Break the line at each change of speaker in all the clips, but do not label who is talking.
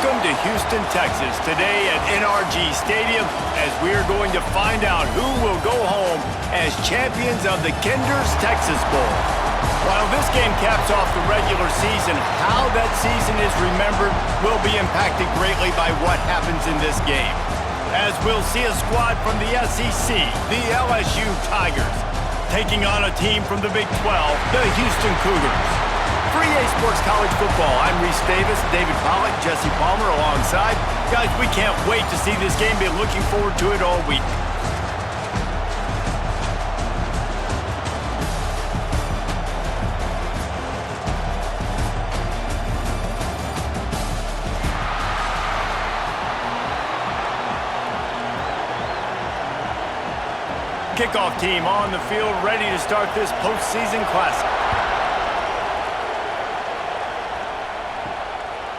Welcome to Houston, Texas, today at NRG Stadium, as we're going to find out who will go home as champions of the Cougars Texas Bowl. While this game caps off the regular season, how that season is remembered will be impacted greatly by what happens in this game. As we'll see a squad from the SEC, the LSU Tigers, taking on a team from the Big 12, the Houston Cougars. For EA Sports College Football, I'm Reese Davis, David Pollack, Jesse Palmer alongside. Guys, we can't wait to see this game. Been looking forward to it all week. Kickoff team on the field, ready to start this postseason classic.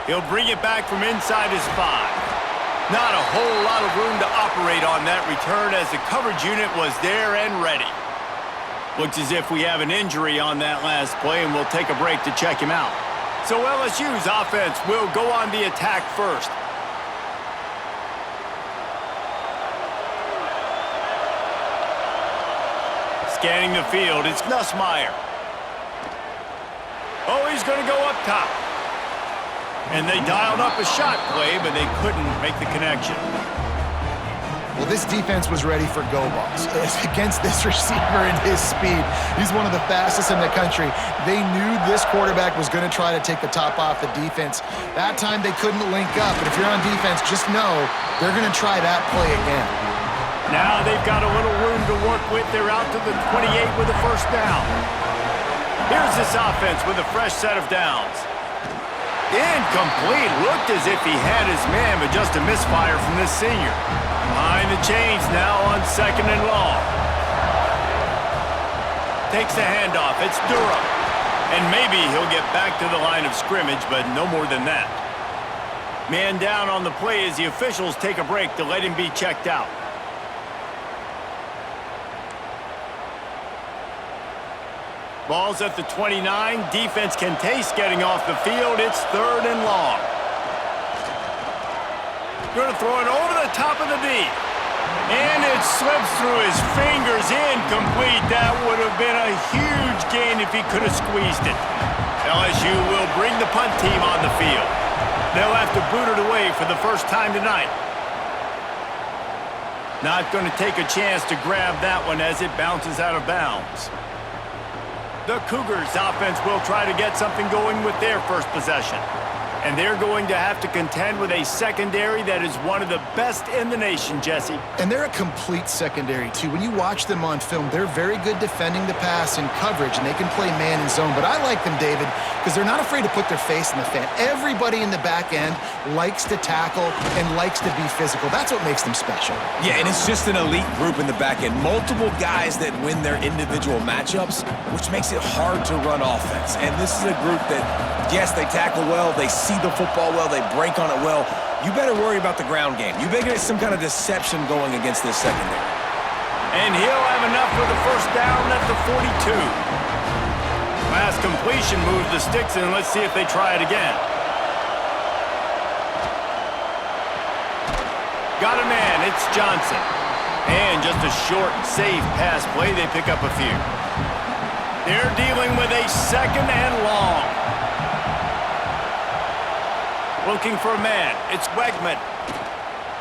He'll bring it back from inside his 5. Not a whole lot of room to operate on that return as the coverage unit was there and ready. Looks as if we have an injury on that last play, and we'll take a break to check him out. So LSU's offense will go on the attack first. Scanning the field, it's Nussmeier. Oh, he's going to go up top. And they dialed up a shot play, but they couldn't make the connection.
Well, this defense was ready for go balls against this receiver and his speed. He's one of the fastest in the country. They knew this quarterback was going to try to take the top off the defense. That time they couldn't link up, but if you're on defense, just know they're going to try that play again.
Now they've got a little room to work with. They're out to the 28 with a first down. Here's this offense with a fresh set of downs. Incomplete. Looked as if he had his man, but just a misfire from this senior. Behind the chains now on 2nd and long. Takes the handoff. It's Durham. And maybe he'll get back to the line of scrimmage, but no more than that. Man down on the play as the officials take a break to let him be checked out. Ball's at the 29. Defense can taste getting off the field. It's 3rd and long. Going to throw it over the top of the D. And it slips through his fingers. Incomplete. That would have been a huge gain if he could have squeezed it. LSU will bring the punt team on the field. They'll have to boot it away for the first time tonight. Not going to take a chance to grab that one as it bounces out of bounds. The Cougars offense will try to get something going with their first possession. And they're going to have to contend with a secondary that is one of the best in the nation, Jesse.
And they're a complete secondary, too. When you watch them on film, they're very good defending the pass and coverage, and they can play man and zone. But I like them, David, because they're not afraid to put their face in the fan. Everybody in the back end likes to tackle and likes to be physical. That's what makes them special.
Yeah, and it's just an elite group in the back end. Multiple guys that win their individual matchups, which makes it hard to run offense. And this is a group that, yes, they tackle well, they see the football well, they break on it well. You better worry about the ground game. You better get some kind of deception going against this secondary.
And he'll have enough for the first down at the 42. Last completion moves the sticks in. Let's see if they try it again. Got a man. It's Johnson. And just a short, safe pass play. They pick up a few. They're dealing with a 2nd and long. Looking for a man. It's Wegman.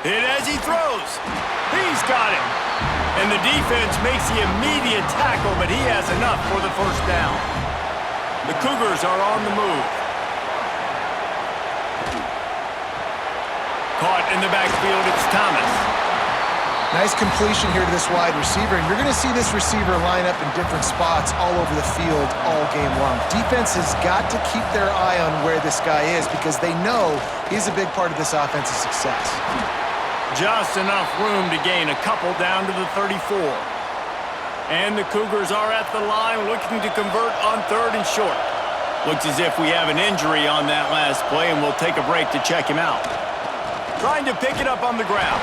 Hit as he throws. He's got it. And the defense makes the immediate tackle, but he has enough for the first down. The Cougars are on the move. Caught in the backfield, it's Thomas.
Nice completion here to this wide receiver, and you're going to see this receiver line up in different spots all over the field all game long. Defense has got to keep their eye on where this guy is because they know he's a big part of this offense's success.
Just enough room to gain a couple down to the 34. And the Cougars are at the line looking to convert on 3rd and short. Looks as if we have an injury on that last play, and we'll take a break to check him out. Trying to pick it up on the ground.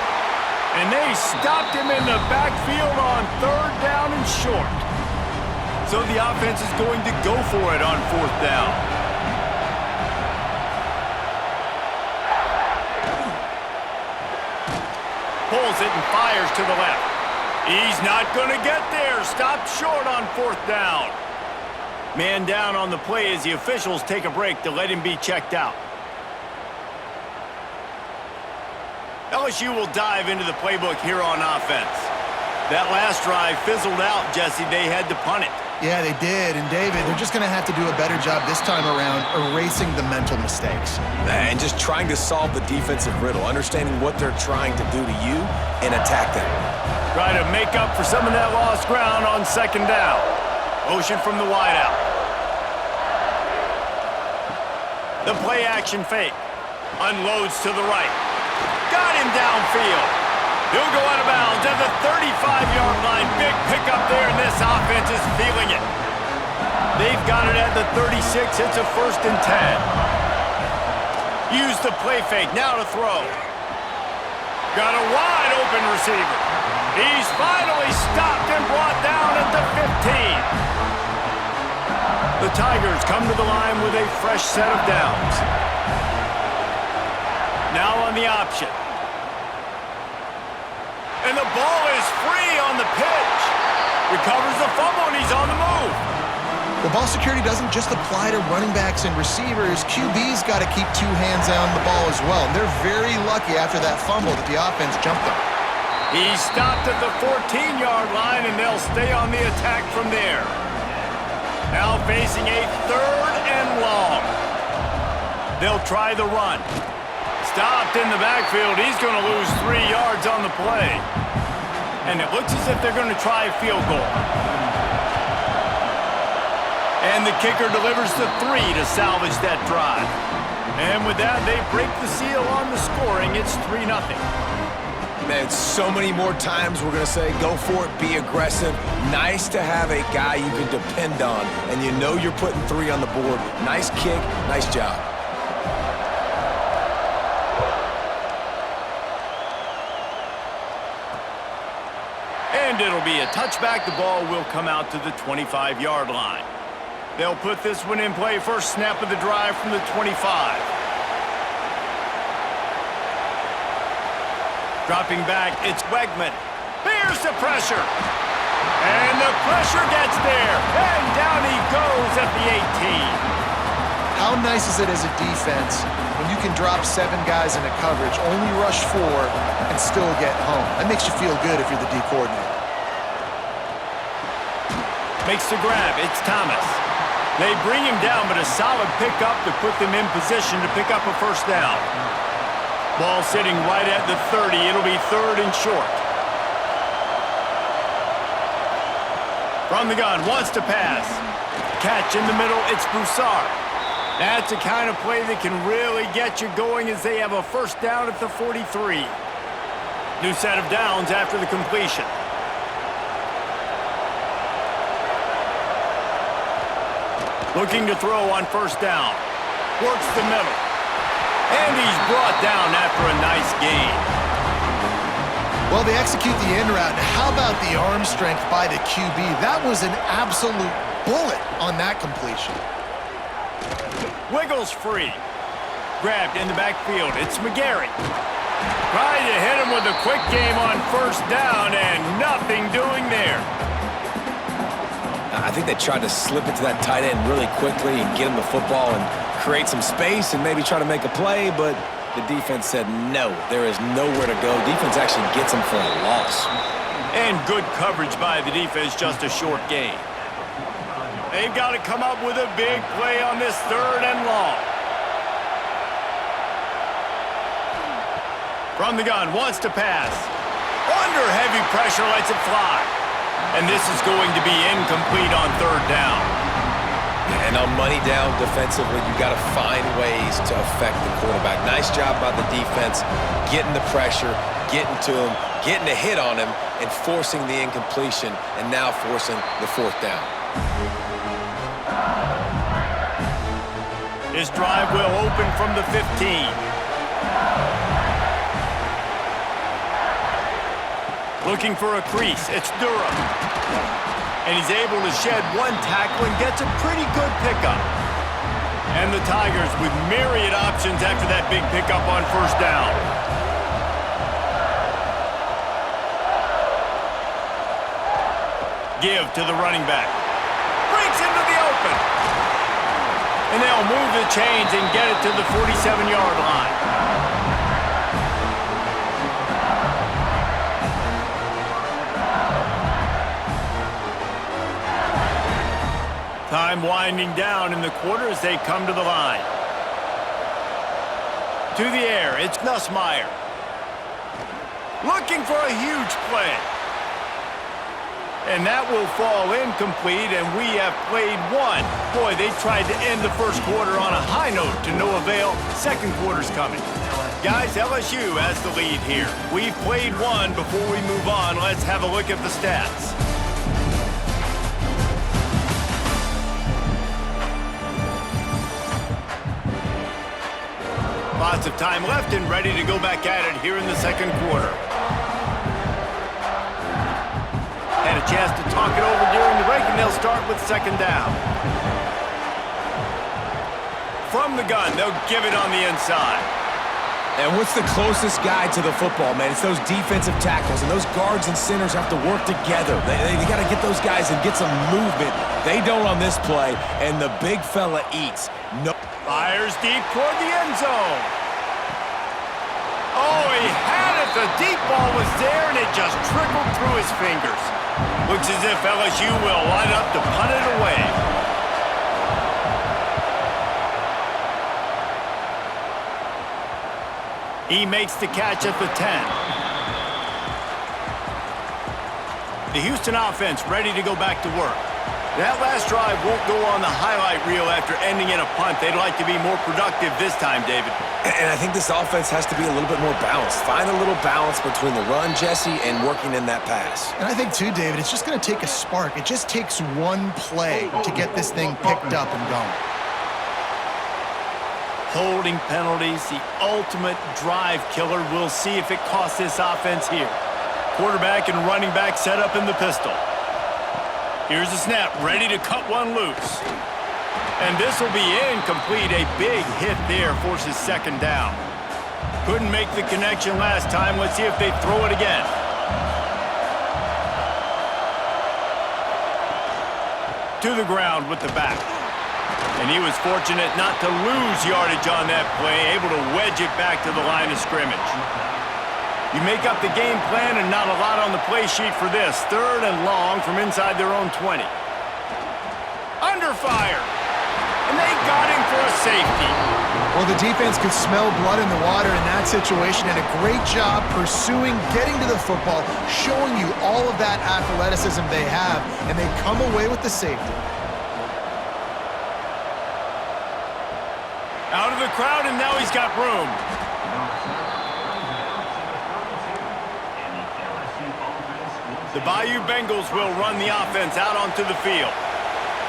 And they stopped him in the backfield on 3rd down and short. So the offense is going to go for it on 4th down. pulls it and fires to the left. He's not going to get there. Stopped short on 4th down. Man down on the play as the officials take a break to let him be checked out. LSU will dive into the playbook here on offense. That last drive fizzled out, Jesse. They had to punt it.
Yeah, they did. And, David, they're just going to have to do a better job this time around erasing the mental mistakes.
And just trying to solve the defensive riddle, understanding what they're trying to do to you and attack them.
Try to make up for some of that lost ground on 2nd down. Motion from the wideout. The play action fake. Unloads to the right. Got him downfield. He'll go out of bounds at the 35-yard line. Big pickup there, and this offense is feeling it. They've got it at the 36. It's a 1st and 10. Use the play fake. Now to throw. Got a wide open receiver. He's finally stopped and brought down at the 15. The Tigers come to the line with a fresh set of downs. Now on the option. And the ball is free on the pitch. Recovers the fumble, and he's on the move.
Well, ball security doesn't just apply to running backs and receivers. QB's got to keep 2 hands on the ball as well. And they're very lucky after that fumble that the offense jumped them.
He's stopped at the 14-yard line, and they'll stay on the attack from there. Now facing a 3rd and long. They'll try the run. Stopped in the backfield. He's going to lose 3 yards on the play. And it looks as if they're going to try a field goal. And the kicker delivers the 3 to salvage that drive. And with that, they break the seal on the scoring. It's 3-0.
Man, so many more times we're going to say, go for it, be aggressive. Nice to have a guy you can depend on, and you know you're putting 3 on the board. Nice kick, nice job.
And it'll be a touchback. The ball will come out to the 25-yard line. They'll put this one in play. First snap of the drive from the 25. Dropping back, it's Wegman. Here's the pressure. And the pressure gets there. And down he goes at the 18.
How nice is it as a defense when you can drop 7 guys into coverage, only rush 4, and still get home? That makes you feel good if you're the D coordinator.
Makes the grab. It's Thomas. They bring him down, but a solid pickup to put them in position to pick up a 1st down. Ball sitting right at the 30. It'll be 3rd and short. From the gun, wants to pass. Catch in the middle, it's Broussard. That's the kind of play that can really get you going as they have a 1st down at the 43. New set of downs after the completion. Looking to throw on 1st down. Works the middle. And he's brought down after a nice gain.
Well, they execute the in route. And how about the arm strength by the QB? That was an absolute bullet on that completion.
Wiggles free. Grabbed in the backfield. It's McGarry. Trying to hit him with a quick game on 1st down, and nothing doing there.
I think they tried to slip it to that tight end really quickly and get him the football and create some space and maybe try to make a play, but the defense said no. There is nowhere to go. Defense actually gets him for a loss.
And good coverage by the defense, just a short gain. They've got to come up with a big play on this 3rd and long. From the gun, wants to pass. Under heavy pressure, lets it fly. And this is going to be incomplete on 3rd down.
And on money down defensively, you got to find ways to affect the quarterback. Nice job by the defense, getting the pressure, getting to him, getting a hit on him, and forcing the incompletion, and now forcing the 4th down.
His drive will open from the 15. Looking for a crease, it's Durham. And he's able to shed 1 tackle and gets a pretty good pickup. And the Tigers with myriad options after that big pickup on 1st down. Give to the running back. Breaks into the open. And they'll move the chains and get it to the 47-yard line. Time winding down in the quarter as they come to the line. To the air, it's Nussmeier. Looking for a huge play. And that will fall incomplete, and we have played one. Boy, they tried to end the first quarter on a high note to no avail. Second quarter's coming. Guys, LSU has the lead here. We've played one. Before we move on, let's have a look at the stats. Lots of time left and ready to go back at it here in the second quarter. Had a chance to talk it over during the break, and they'll start with second down. From the gun, they'll give it on the inside.
And what's the closest guy to the football, man? It's those defensive tackles, and those guards and centers have to work together. They got to get those guys and get some movement. They don't on this play, and the big fella eats. No.
Fires deep toward the end zone. Oh, he had it. The deep ball was there, and it just trickled through his fingers. Looks as if LSU will line up to punt it away. He makes the catch at the 10. The Houston offense ready to go back to work. That last drive won't go on the highlight reel after ending in a punt. They'd like to be more productive this time, David.
And I think this offense has to be a little bit more balanced. Find a little balance between the run, Jesse, and working in that pass.
And I think, too, David, it's just going to take a spark. It just takes one play to get this thing picked up and going.
Holding penalties, the ultimate drive killer. We'll see if it costs this offense here. Quarterback and running back set up in the pistol. Here's the snap, ready to cut one loose. And this will be incomplete. A big hit there forces second down. Couldn't make the connection last time. Let's see if they throw it again. To the ground with the back. And he was fortunate not to lose yardage on that play, able to wedge it back to the line of scrimmage. You make up the game plan and not a lot on the play sheet for this. Third and long from inside their own 20. Under fire. And they got him for a safety.
Well, the defense could smell blood in the water in that situation, and a great job pursuing, getting to the football, showing you all of that athleticism they have, and they come away with the safety.
Out of the crowd, and now he's got room. The Bayou Bengals will run the offense out onto the field.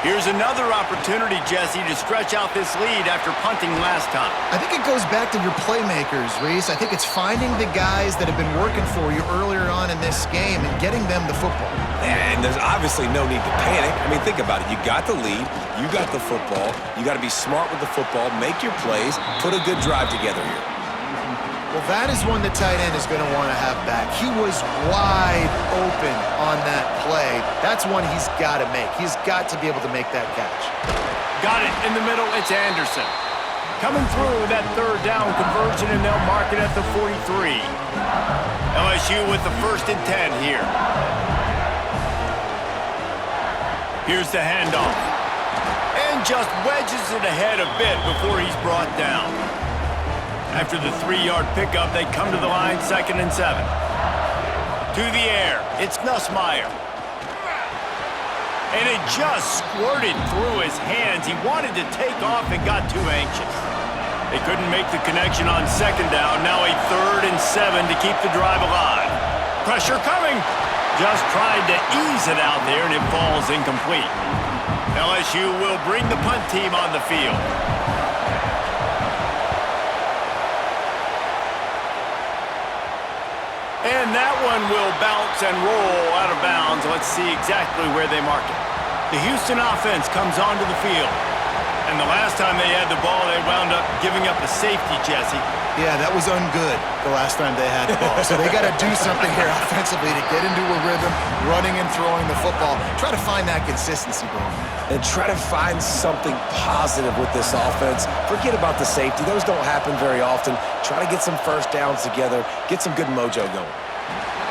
Here's another opportunity, Jesse, to stretch out this lead after punting last time.
I think it goes back to your playmakers, Reese. I think it's finding the guys that have been working for you earlier on in this game and getting them the football.
And there's obviously no need to panic. I mean, think about it. You got the lead. You got the football. You got to be smart with the football. Make your plays. Put a good drive together here.
Well, that is one the tight end is going to want to have back. He was wide open on that play. That's one he's got to make. He's got to be able to make that catch.
Got it in the middle. It's Anderson. Coming through that third down conversion, and they'll mark it at the 43. LSU with the 1st and 10 here. Here's the handoff. And just wedges it ahead a bit before he's brought down. After the 3-yard pickup, they come to the line, 2nd and 7. To the air, it's Nussmeier. And it just squirted through his hands. He wanted to take off and got too anxious. They couldn't make the connection on 2nd down. Now a 3rd and 7 to keep the drive alive. Pressure coming. Just tried to ease it out there, and it falls incomplete. LSU will bring the punt team on the field. And that one will bounce and roll out of bounds. Let's see exactly where they mark it. The Houston offense comes onto the field. And the last time they had the ball, they wound up giving up a safety, Jesse.
Yeah, that was ungood the last time they had the ball. So they got to do something here offensively to get into a rhythm, running and throwing the football. Try to find that consistency, bro.
And try to find something positive with this offense. Forget about the safety. Those don't happen very often. Try to get some first downs together, get some good mojo going.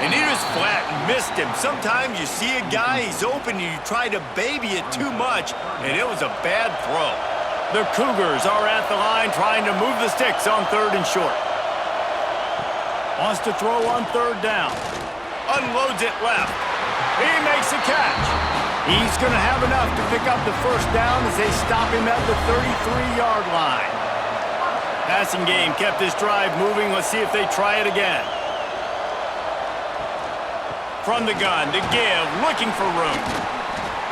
And he was flat and missed him. Sometimes you see a guy, he's open, and you try to baby it too much, and it was a bad throw. The Cougars are at the line trying to move the sticks on 3rd and short. Wants to throw on 3rd down. Unloads it left. He makes a catch. He's going to have enough to pick up the first down as they stop him at the 33-yard line. Passing game kept this drive moving. Let's see if they try it again. From the gun to give, looking for room.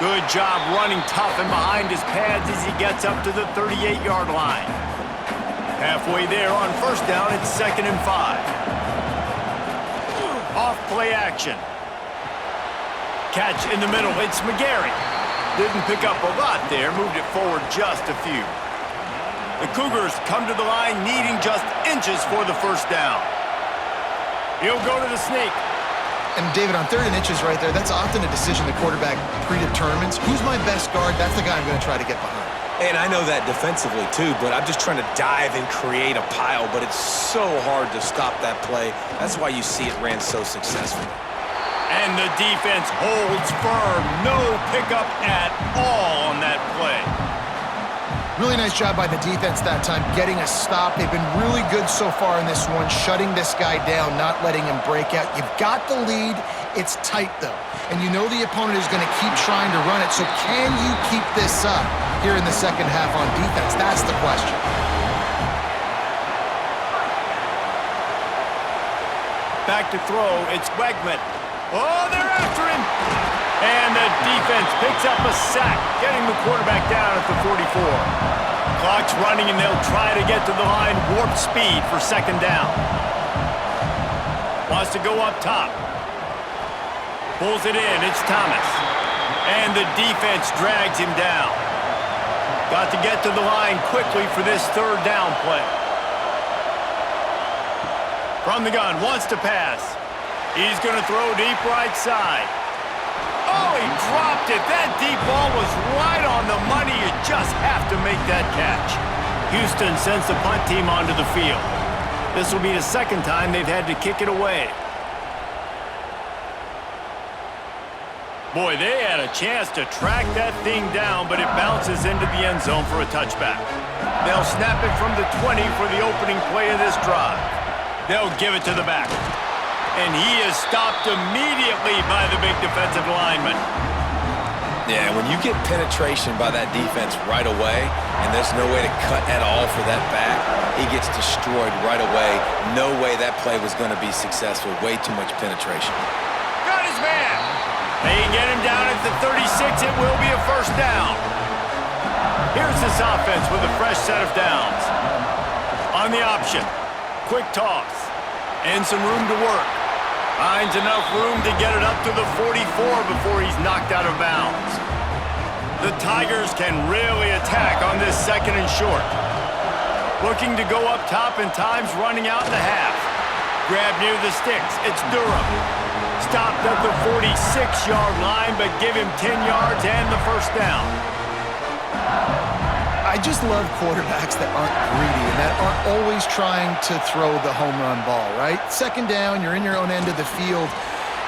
Good job running tough and behind his pads as he gets up to the 38-yard line. Halfway there on 1st down, it's 2nd and 5. Off play action. Catch in the middle, it's McGarry. Didn't pick up a lot there, moved it forward just a few. The Cougars come to the line needing just inches for the first down. He'll go to the sneak.
And David, on 3rd and inches right there, that's often a decision the quarterback predetermines. Who's my best guard? That's the guy I'm going to try to get behind.
And I know that defensively too, but I'm just trying to dive and create a pile, but it's so hard to stop that play. That's why you see it ran so successfully.
And the defense holds firm. No pickup at all on that play.
Really nice job by the defense that time, getting a stop. They've been really good so far in this one, shutting this guy down, not letting him break out. You've got the lead. It's tight, though. And you know the opponent is going to keep trying to run it. So can you keep this up here in the second half on defense? That's the question.
Back to throw. It's Wegman. Oh, they're after him. And the defense picks up a sack, getting the quarterback down at the 44. Clock's running, and they'll try to get to the line warp speed for 2nd down. Wants to go up top. Pulls it in. It's Thomas. And the defense drags him down. Got to get to the line quickly for this 3rd down play. From the gun, wants to pass. He's going to throw deep right side. Oh, he dropped it. That deep ball was right on the money. You just have to make that catch. Houston sends the punt team onto the field. This will be the 2nd time they've had to kick it away. Boy, they had a chance to track that thing down, but it bounces into the end zone for a touchback. They'll snap it from the 20 for the opening play of this drive. They'll give it to the back. And he is stopped immediately by the big defensive lineman.
Yeah, when you get penetration by that defense right away, and there's no way to cut at all for that back, he gets destroyed right away. No way that play was going to be successful. Way too much penetration.
Got his man. They get him down at the 36. It will be a 1st down. Here's this offense with a fresh set of downs. On the option, quick toss, and some room to work. Finds enough room to get it up to the 44 before he's knocked out of bounds. The Tigers can really attack on this 2nd and short. Looking to go up top, and time's running out in the half. Grab near the sticks. It's Durham. Stopped at the 46-yard line, but give him 10 yards and the 1st down.
I just love quarterbacks that aren't greedy and that aren't always trying to throw the home run ball, right? 2nd down, you're in your own end of the field.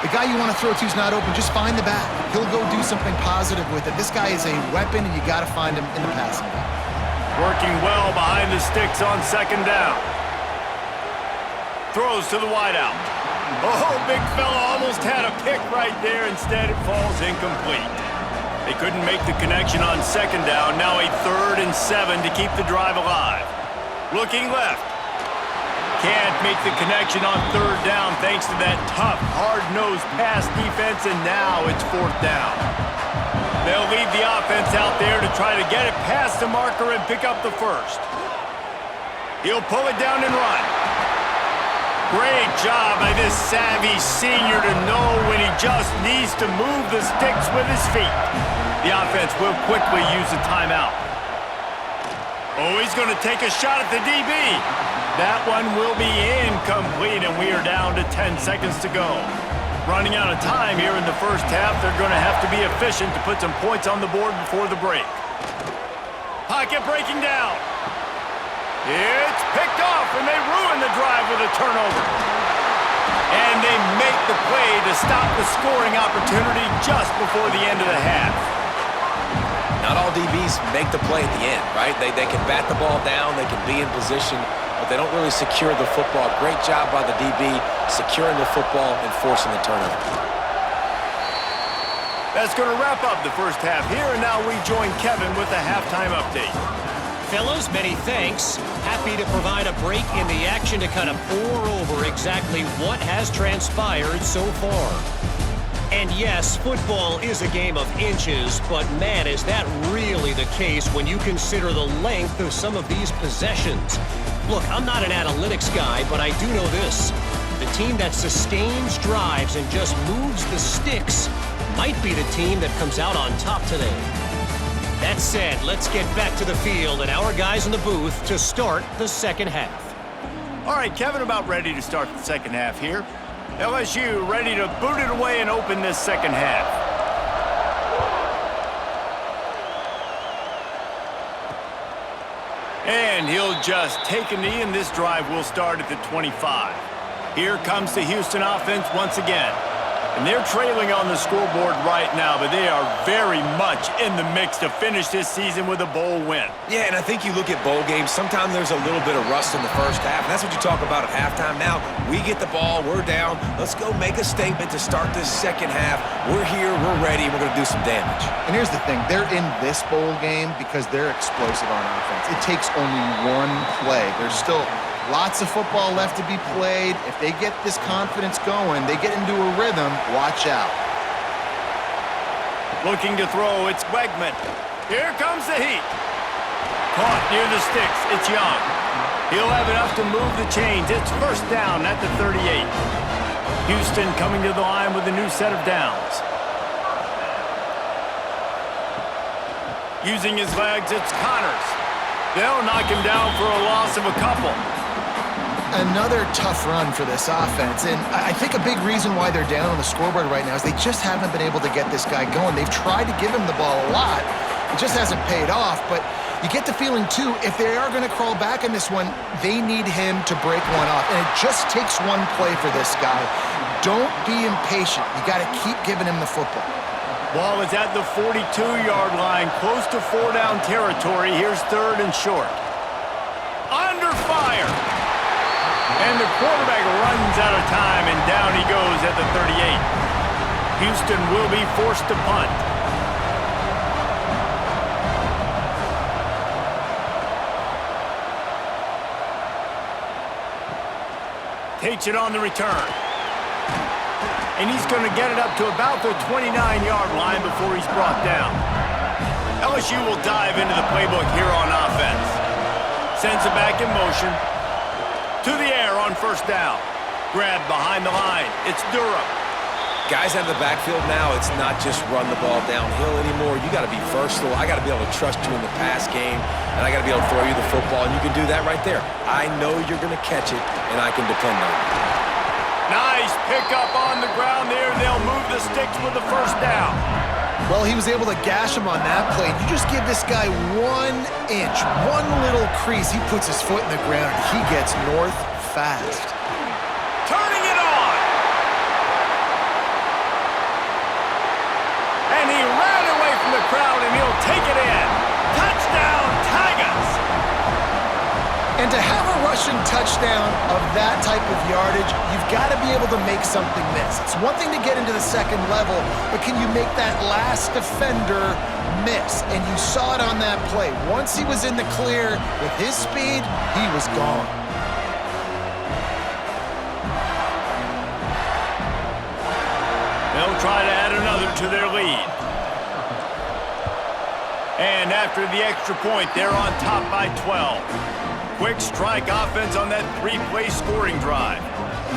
The guy you want to throw to is not open. Just find the back. He'll go do something positive with it. This guy is a weapon, and you got to find him in the passing game.
Working well behind the sticks on 2nd down. Throws to the wideout. Oh, big fella almost had a pick right there. Instead, it falls incomplete. They couldn't make the connection on 2nd down. Now a 3rd and 7 to keep the drive alive. Looking left. Can't make the connection on 3rd down thanks to that tough, hard-nosed pass defense, and now it's 4th down. They'll leave the offense out there to try to get it past the marker and pick up the 1st. He'll pull it down and run. Great job by this savvy senior to know when he just needs to move the sticks with his feet. The offense will quickly use a timeout. Oh, he's going to take a shot at the DB. That one will be incomplete, and we are down to 10 seconds to go. Running out of time here in the first half. They're going to have to be efficient to put some points on the board before the break. Pocket breaking down. It's picked off, and they ruin the drive with a turnover. And they make the play to stop the scoring opportunity just before the end of the half.
Not all DBs make the play at the end, right? They can bat the ball down, they can be in position, but they don't really secure the football. Great job by the DB securing the football and forcing the turnover.
That's going to wrap up the first half here, and now we join Kevin with the halftime update.
Fellas, many thanks. Happy to provide a break in the action to kind of pour over exactly what has transpired so far. And yes, football is a game of inches, but man, is that really the case when you consider the length of some of these possessions. Look, I'm not an analytics guy, but I do know this. The team that sustains drives and just moves the sticks might be the team that comes out on top today. That said, let's get back to the field and our guys in the booth to start the second half.
All right, Kevin, about ready to start the second half here. LSU ready to boot it away and open this second half. And he'll just take a knee, and this drive will start at the 25. Here comes the Houston offense once again. And they're trailing on the scoreboard right now, but they are very much in the mix to finish this season with a bowl win.
Yeah, and I think you look at bowl games, sometimes there's a little bit of rust in the first half, and that's what you talk about at halftime. Now, we get the ball, we're down, let's go make a statement to start this second half. We're here, we're ready, and we're going to do some damage.
And here's the thing, they're in this bowl game because they're explosive on offense. It takes only one play. There's still lots of football left to be played. If they get this confidence going, they get into a rhythm, watch out.
Looking to throw, it's Wegman. Here comes the heat. Caught near the sticks, it's Young. He'll have enough to move the chains. It's first down at the 38. Houston coming to the line with a new set of downs. Using his legs, it's Connors. They'll knock him down for a loss of a couple.
Another tough run for this offense, and I think a big reason why they're down on the scoreboard right now is they just haven't been able to get this guy going. They've tried to give him the ball a lot. It just hasn't paid off, but you get the feeling, too, if they are going to crawl back in this one, they need him to break one off, and it just takes one play for this guy. Don't be impatient. You got to keep giving him the football.
Ball is at the 42-yard line, close to four-down territory. Here's third and short. Under fire. And the quarterback runs out of time, and down he goes at the 38. Houston will be forced to punt. Takes it on the return. And he's going to get it up to about the 29-yard line before he's brought down. LSU will dive into the playbook here on offense. Sends it back in motion. To the air on first down. Grab behind the line. It's Durham.
Guys out of the backfield now, it's not just run the ball downhill anymore. You got to be versatile. I got to be able to trust you in the pass game, and I got to be able to throw you the football, and you can do that right there. I know you're going to catch it, and I can depend on it.
Nice pickup on the ground there. They'll move the sticks with the first down.
Well, he was able to gash him on that play. You just give this guy 1 inch, one little crease. He puts his foot in the ground, and he gets north fast.
Turning it on. And he ran away from the crowd, and he'll take it in. Touchdown, Tigers.
And to have a rushing touchdown of that type of yardage, you've got to be able to make something miss. It's one thing to get into the second level, but can you make that last defender miss? And you saw it on that play. Once he was in the clear with his speed, he was gone.
They'll try to add another to their lead. And after the extra point, they're on top by 12. Quick strike offense on that three-play scoring drive.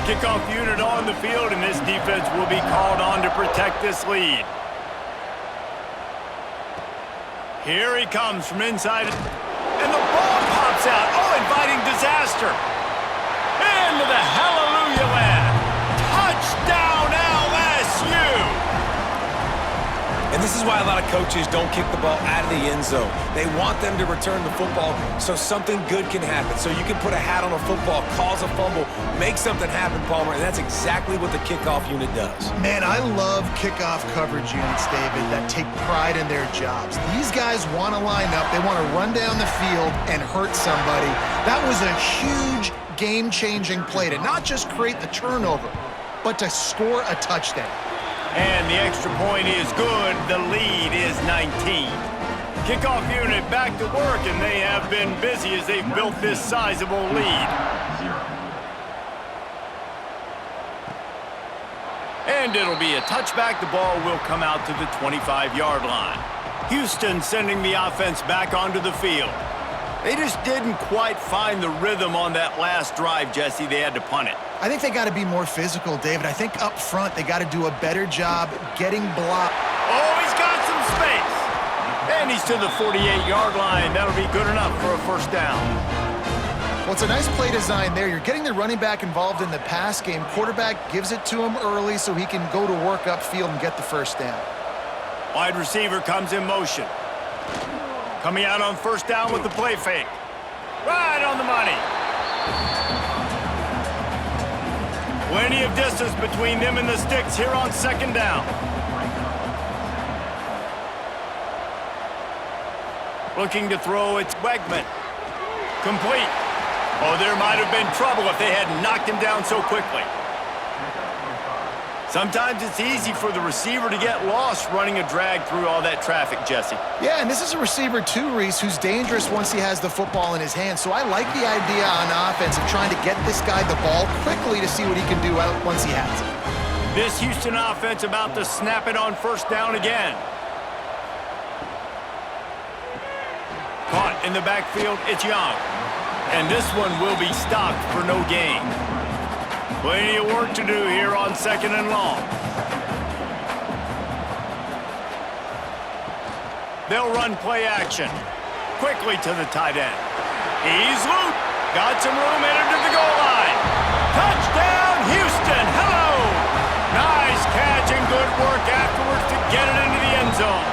Kickoff unit on the field, and this defense will be called on to protect this lead. Here he comes from inside, and the ball steps out. Oh, inviting disaster. Into the hallelujah land. Touchdown, LSU!
And this is why a lot of coaches don't kick the ball out of the end zone. They want them to return the football so something good can happen. So you can put a hat on a football, cause a fumble, make something happen, Palmer, and that's exactly what the kickoff unit does.
Man, I love kickoff coverage units, David, that take pride in their jobs. These guys want to line up. They want to run down the field and hurt somebody. That was a huge game-changing play to not just create the turnover, but to score a touchdown.
And the extra point is good. The lead is 19. Kickoff unit back to work, and they have been busy as they've built this sizable lead. And it'll be a touchback. The ball will come out to the 25-yard line. Houston sending the offense back onto the field. They just didn't quite find the rhythm on that last drive, Jesse. They had to punt it.
I think they got to be more physical, David. I think up front they got to do a better job getting blocked.
Oh, he's got some space. And he's to the 48-yard line. That'll be good enough for a first down.
Well, it's a nice play design there. You're getting the running back involved in the pass game. Quarterback gives it to him early so he can go to work upfield and get the first down.
Wide receiver comes in motion. Coming out on first down with the play fake. Right on the money. Plenty of distance between them and the sticks here on second down. Looking to throw, it's Wegman. Complete. Oh, there might have been trouble if they hadn't knocked him down so quickly. Sometimes it's easy for the receiver to get lost running a drag through all that traffic, Jesse.
Yeah, and this is a receiver too, Reese, who's dangerous once he has the football in his hands. So I like the idea on offense of trying to get this guy the ball quickly to see what he can do out once he has it.
This Houston offense about to snap it on first down again. Caught in the backfield, it's Young. And this one will be stopped for no gain. Plenty of work to do here on second and long. They'll run play action. Quickly to the tight end. He's loose. Got some room headed to the goal line. Touchdown, Houston. Hello. Nice catch and good work afterwards to get it into the end zone.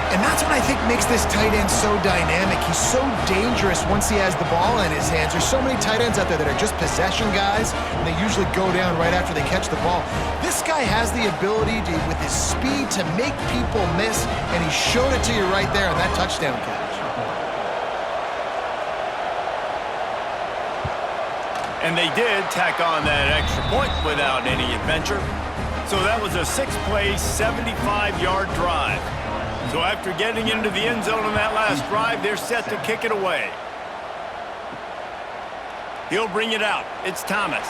And that's what I think makes this tight end so dynamic. He's so dangerous once he has the ball in his hands. There's so many tight ends out there that are just possession guys, and they usually go down right after they catch the ball. This guy has the ability to, with his speed, to make people miss, and he showed it to you right there on that touchdown catch.
And they did tack on that extra point without any adventure. So that was a 6-play, 75-yard drive. So after getting into the end zone on that last drive, they're set to kick it away. He'll bring it out. It's Thomas.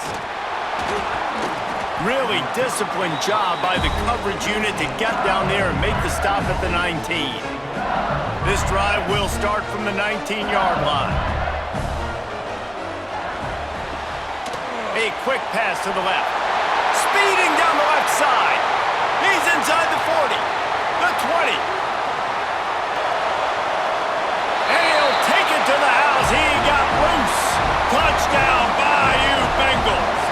Really disciplined job by the coverage unit to get down there and make the stop at the 19. This drive will start from the 19-yard line. A quick pass to the left. Speeding down the left side. He's inside the 40, the 20. And he'll take it to the house. He got loose. Touchdown, Bayou Bengals.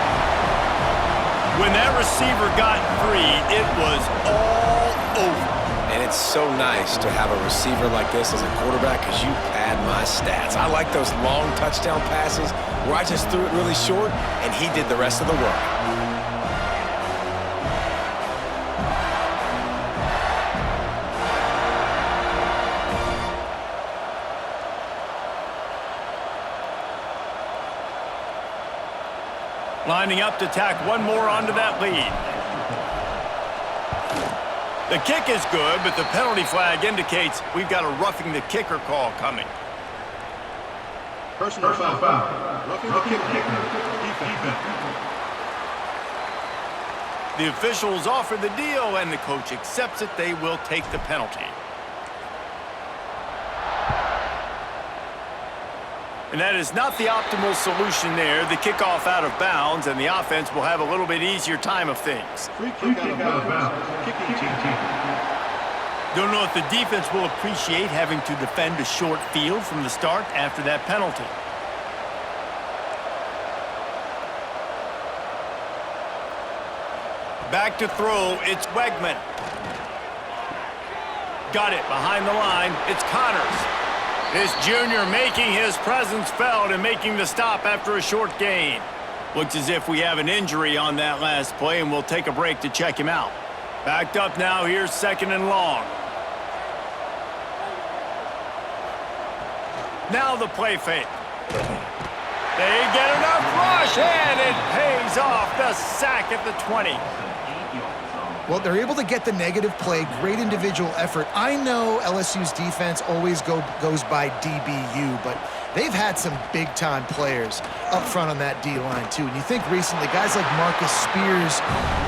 When that receiver got free, it was all over.
And it's so nice to have a receiver like this as a quarterback because you pad my stats. I like those long touchdown passes where I just threw it really short and he did the rest of the work.
Lining up to tack one more onto that lead. The kick is good, but the penalty flag indicates we've got a roughing the kicker call coming.
Personal foul. Roughing the kicker. Defense.
The officials offer the deal, and the coach accepts it. They will take the penalty. And that is not the optimal solution there. The kickoff out of bounds, and the offense will have a little bit easier time of things.
Free kick out of bounds. Kicking team.
Don't know if the defense will appreciate having to defend a short field from the start after that penalty. Back to throw, it's Wegman. Got it behind the line, it's Connors. This junior making his presence felt and making the stop after a short gain. Looks as if we have an injury on that last play, and we'll take a break to check him out. Backed up now, here's 2nd and long. Now the play fake. They get enough rush, and it pays off. The sack at the 20.
Well, they're able to get the negative play, great individual effort. I know LSU's defense always goes by DBU, but they've had some big-time players up front on that D-line, too. And you think recently, guys like Marcus Spears,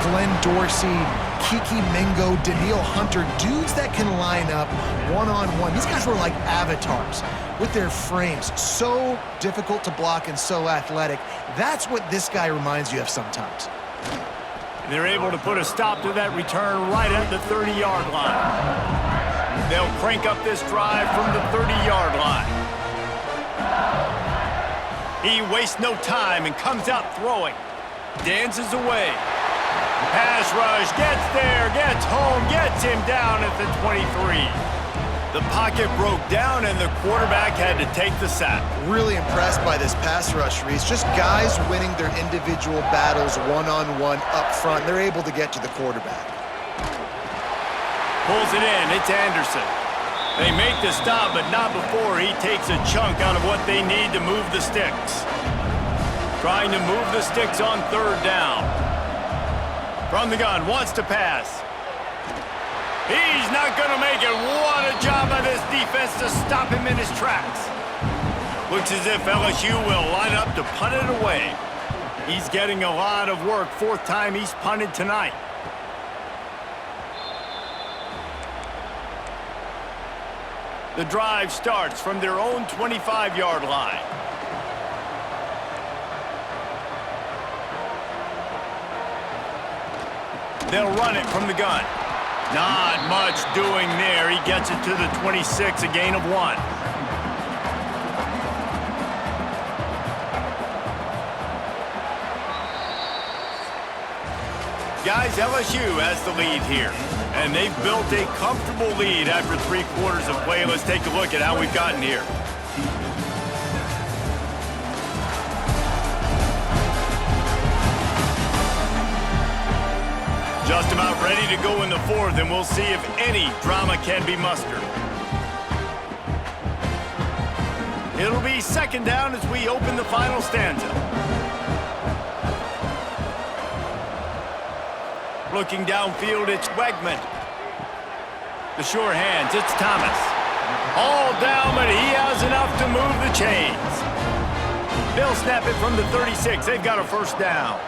Glenn Dorsey, Kiki Mingo, Daniil Hunter, dudes that can line up one-on-one. These guys were like avatars with their frames. So difficult to block and so athletic. That's what this guy reminds you of sometimes.
They're able to put a stop to that return right at the 30-yard line. They'll crank up this drive from the 30-yard line. He wastes no time and comes out throwing. Dances away. Pass rush, gets there, gets home, gets him down at the 23. The pocket broke down and the quarterback had to take the sack.
Really impressed by this pass rush, Reese. Just guys winning their individual battles one-on-one up front. They're able to get to the quarterback.
Pulls it in, it's Anderson. They make the stop, but not before he takes a chunk out of what they need to move the sticks. Trying to move the sticks on 3rd down. From the gun, wants to pass. He's not going to make it. What a job by this defense to stop him in his tracks. Looks as if LSU will line up to punt it away. He's getting a lot of work. 4th time he's punted tonight. The drive starts from their own 25-yard line. They'll run it from the gun. Not much doing there. He gets it to the 26, a gain of 1. Guys, LSU has the lead here, and they've built a comfortable lead after 3 quarters of play. Let's take a look at how we've gotten here. Just about ready to go in the 4th, and we'll see if any drama can be mustered. It'll be 2nd down as we open the final stanza. Looking downfield, it's Wegman. The sure hands, it's Thomas. All down, but he has enough to move the chains. They'll snap it from the 36. They've got a 1st down.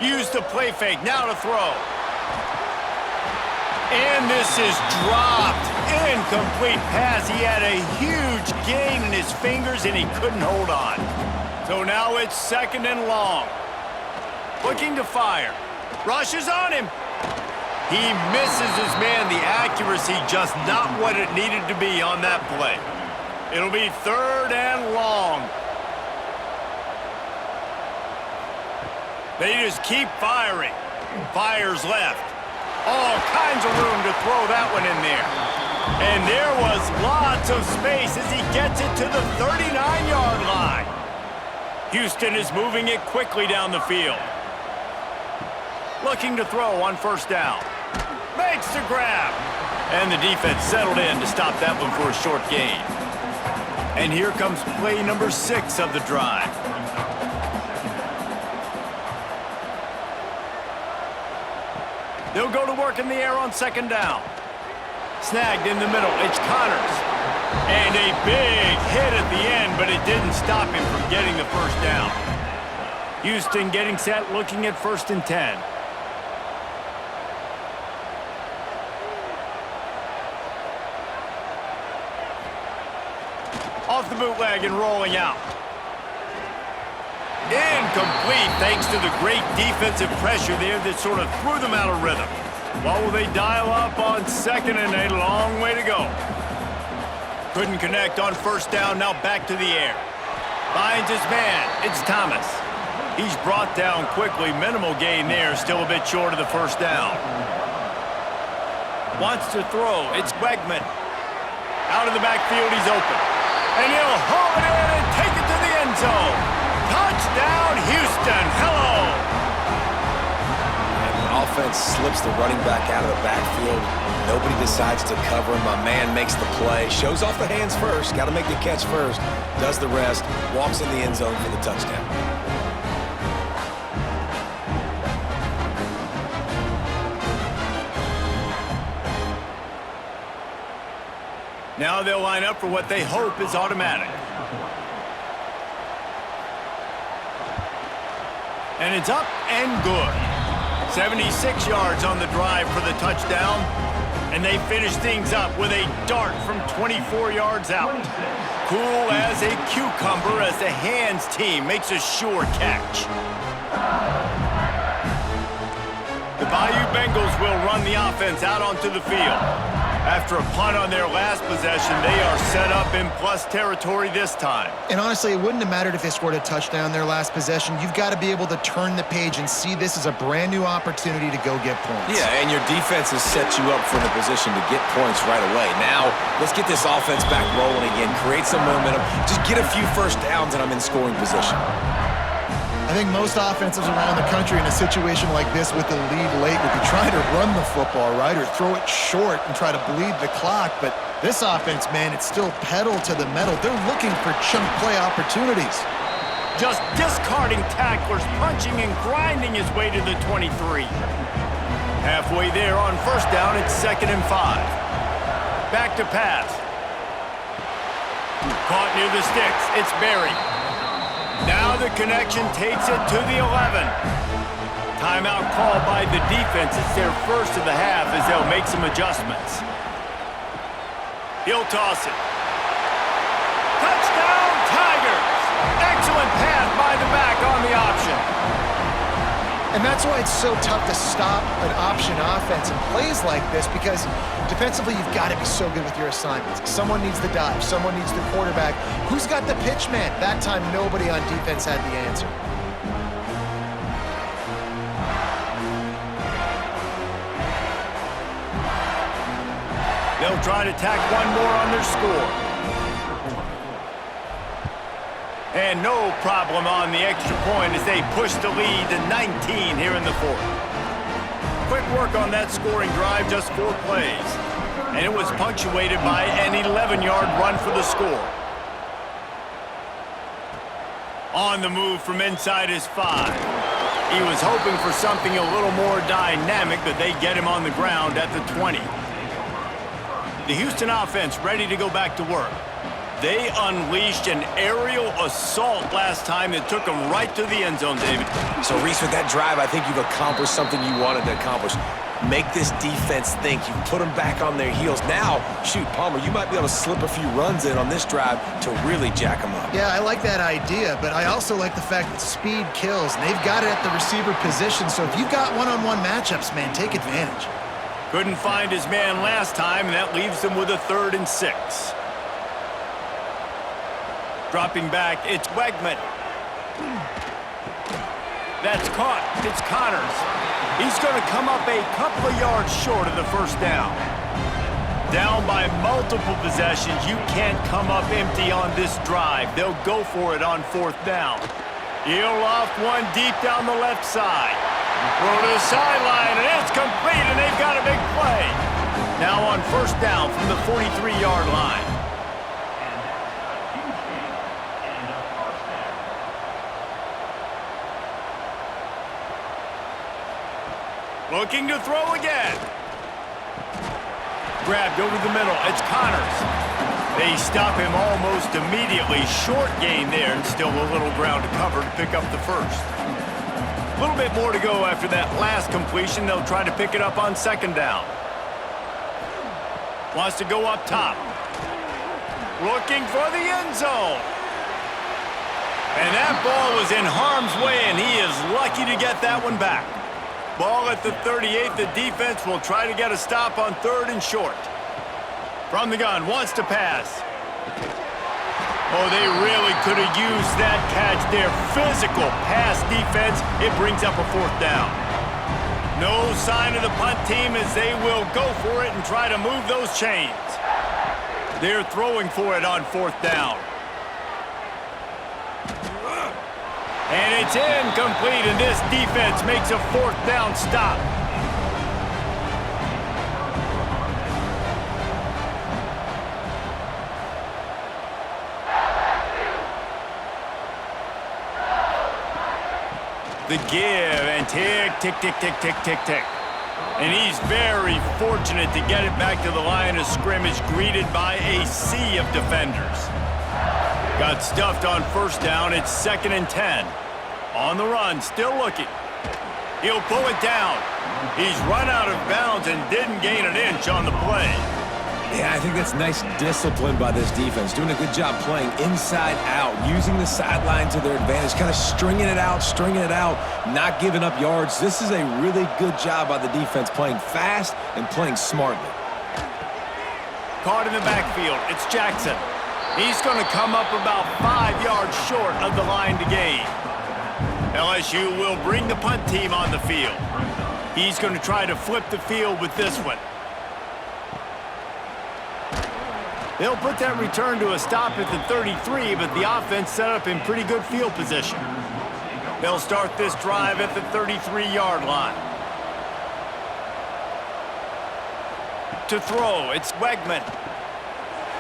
Use the play fake, now to throw. And this is dropped. Incomplete pass. He had a huge gain in his fingers and he couldn't hold on. So now it's 2nd and long. Looking to fire. Rushes on him. He misses his man. The accuracy just not what it needed to be on that play. It'll be 3rd and long. They just keep firing. Fires left. All kinds of room to throw that one in there. And there was lots of space as he gets it to the 39-yard line. Houston is moving it quickly down the field. Looking to throw on 1st down. Makes the grab. And the defense settled in to stop that one for a short gain. And here comes play number 6 of the drive. They'll go to work in the air on 2nd down. Snagged in the middle, it's Connors. And a big hit at the end, but it didn't stop him from getting the 1st down. Houston getting set, looking at 1st and 10. Off the bootleg and rolling out. Incomplete thanks to the great defensive pressure there that sort of threw them out of rhythm. What will they dial up on 2nd and a long way to go? Couldn't connect on 1st down, now back to the air. Finds his man, it's Thomas. He's brought down quickly, minimal gain there, still a bit short of the 1st down. Wants to throw, it's Wegman. Out of the backfield, he's open. And he'll haul it in and take it to the end zone. Touchdown, Houston, hello!
And the offense slips the running back out of the backfield. Nobody decides to cover him. My man makes the play. Shows off the hands first. Got to make the catch first. Does the rest. Walks in the end zone for the touchdown.
Now they'll line up for what they hope is automatic. And it's up and good. 76 yards on the drive for the touchdown. And they finish things up with a dart from 24 yards out. Cool as a cucumber as the hands team makes a sure catch. The Bayou Bengals will run the offense out onto the field. After a punt on their last possession, they are set up in plus territory this time.
And honestly, it wouldn't have mattered if they scored a touchdown their last possession. You've got to be able to turn the page and see this as a brand new opportunity to go get points.
Yeah, and your defense has set you up for the position to get points right away. Now, let's get this offense back rolling again, create some momentum, just get a few 1st downs, and I'm in scoring position.
I think most offenses around the country in a situation like this with the lead late would be trying to run the football, right, or throw it short and try to bleed the clock. But this offense, man, it's still pedal to the metal. They're looking for chunk play opportunities.
Just discarding tacklers, punching and grinding his way to the 23. Halfway there on 1st down, it's 2nd and 5. Back to pass. Caught near the sticks, it's Berry. Now the connection takes it to the 11. Timeout called by the defense. It's their first of the half as they'll make some adjustments. He'll toss it. Touchdown, Tigers! Excellent pass by the back on the option.
And that's why it's so tough to stop an option offense in plays like this, because defensively you've got to be so good with your assignments. Someone needs the dive. Someone needs the quarterback. Who's got the pitch man? That time nobody on defense had the answer.
They'll try to tack one more on their score. And no problem on the extra point as they push the lead to 19 here in the 4th. Quick work on that scoring drive, just 4 plays. And it was punctuated by an 11-yard run for the score. On the move from inside his 5. He was hoping for something a little more dynamic, but they get him on the ground at the 20. The Houston offense ready to go back to work. They unleashed an aerial assault last time that took them right to the end zone, David.
So, Reese, with that drive, I think you've accomplished something you wanted to accomplish. Make this defense think. You put them back on their heels. Now, shoot, Palmer, you might be able to slip a few runs in on this drive to really jack them up.
Yeah, I like that idea, but I also like the fact that speed kills. They've got it at the receiver position, so if you've got one-on-one matchups, man, take advantage.
Couldn't find his man last time, and that leaves them with a 3rd and 6. Dropping back, it's Wegman. That's caught. It's Connors. He's going to come up a couple of yards short of the 1st down. Down by multiple possessions. You can't come up empty on this drive. They'll go for it on 4th down. He'll loft one deep down the left side. Throw to the sideline, and it's complete, and they've got a big play. Now on 1st down from the 43-yard line. Looking to throw again. Grabbed over the middle. It's Connors. They stop him almost immediately. Short gain there, and still a little ground to cover to pick up the 1st. A little bit more to go after that last completion. They'll try to pick it up on 2nd down. Wants to go up top. Looking for the end zone. And that ball was in harm's way, and he is lucky to get that one back. Ball at the 38. The defense will try to get a stop on 3rd and short. From the gun, wants to pass. Oh, they really could have used that catch there. Physical pass defense. It brings up a 4th down. No sign of the punt team as they will go for it and try to move those chains. They're throwing for it on 4th down. And it's incomplete, and this defense makes a 4th down stop. The give, and tick, tick, tick, tick, tick, tick, tick. And he's very fortunate to get it back to the line of scrimmage, greeted by a sea of defenders. Got stuffed on 1st down. It's 2nd and 10. On the run, still looking. He'll pull it down. He's run out of bounds and didn't gain an inch on the play.
Yeah, I think that's nice discipline by this defense. Doing a good job playing inside out, using the sideline to their advantage, kind of stringing it out, not giving up yards. This is a really good job by the defense, playing fast and playing smartly.
Caught in the backfield. It's Jackson. He's going to come up about 5 yards short of the line to gain. LSU will bring the punt team on the field. He's going to try to flip the field with this one. They'll put that return to a stop at the 33, but the offense set up in pretty good field position. They'll start this drive at the 33-yard line. To throw, it's Wegman.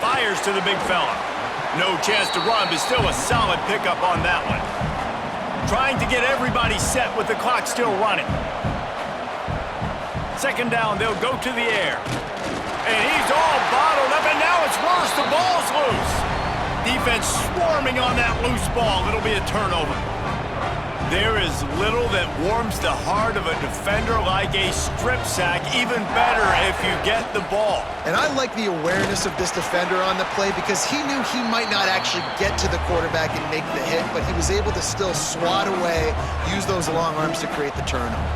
Fires to the big fella. No chance to run, but still a solid pickup on that one. Trying to get everybody set with the clock still running. 2nd down, they'll go to the air. And he's all bottled up, and now it's worse. The ball's loose. Defense swarming on that loose ball. It'll be a turnover. There is little that warms the heart of a defender like a strip sack. Even better if you get the ball.
And I like the awareness of this defender on the play because he knew he might not actually get to the quarterback and make the hit, but he was able to still swat away, use those long arms to create the turnover.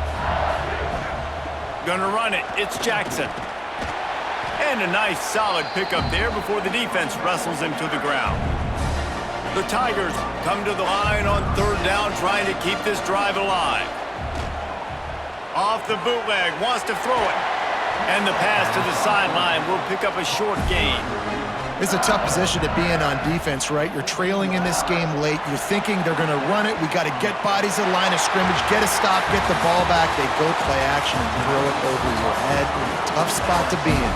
Gonna run it. It's Jackson. And a nice solid pickup there before the defense wrestles him to the ground. The Tigers come to the line on 3rd down, trying to keep this drive alive. Off the bootleg, wants to throw it. And the pass to the sideline will pick up a short gain.
It's a tough position to be in on defense, right? You're trailing in this game late. You're thinking they're going to run it. We got to get bodies in line of scrimmage, get a stop, get the ball back. They go play action and throw it over your head. Tough spot to be in.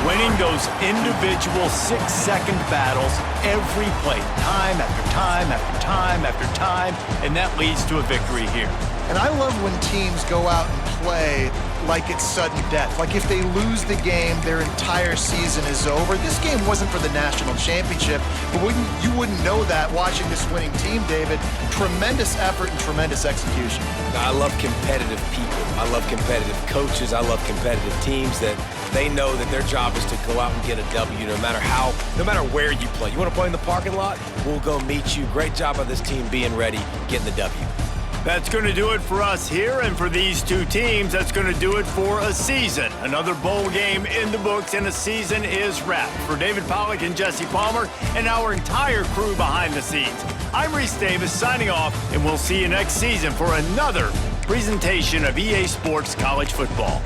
Winning those individual 6-second battles every play, time after time after time after time, and that leads to a victory here.
And I love when teams go out and play like it's sudden death. Like if they lose the game, their entire season is over. This game wasn't for the national championship, but you wouldn't know that watching this winning team, David. Tremendous effort and tremendous execution.
I love competitive people. I love competitive coaches. I love competitive teams that they know that their job is to go out and get a W no matter where you play. You want to play in the parking lot? We'll go meet you. Great job by this team being ready, getting the W.
That's going to do it for us here, and for these two teams, that's going to do it for a season. Another bowl game in the books, and a season is wrapped. For David Pollack and Jesse Palmer and our entire crew behind the scenes, I'm Reese Davis signing off, and we'll see you next season for another presentation of EA Sports College Football.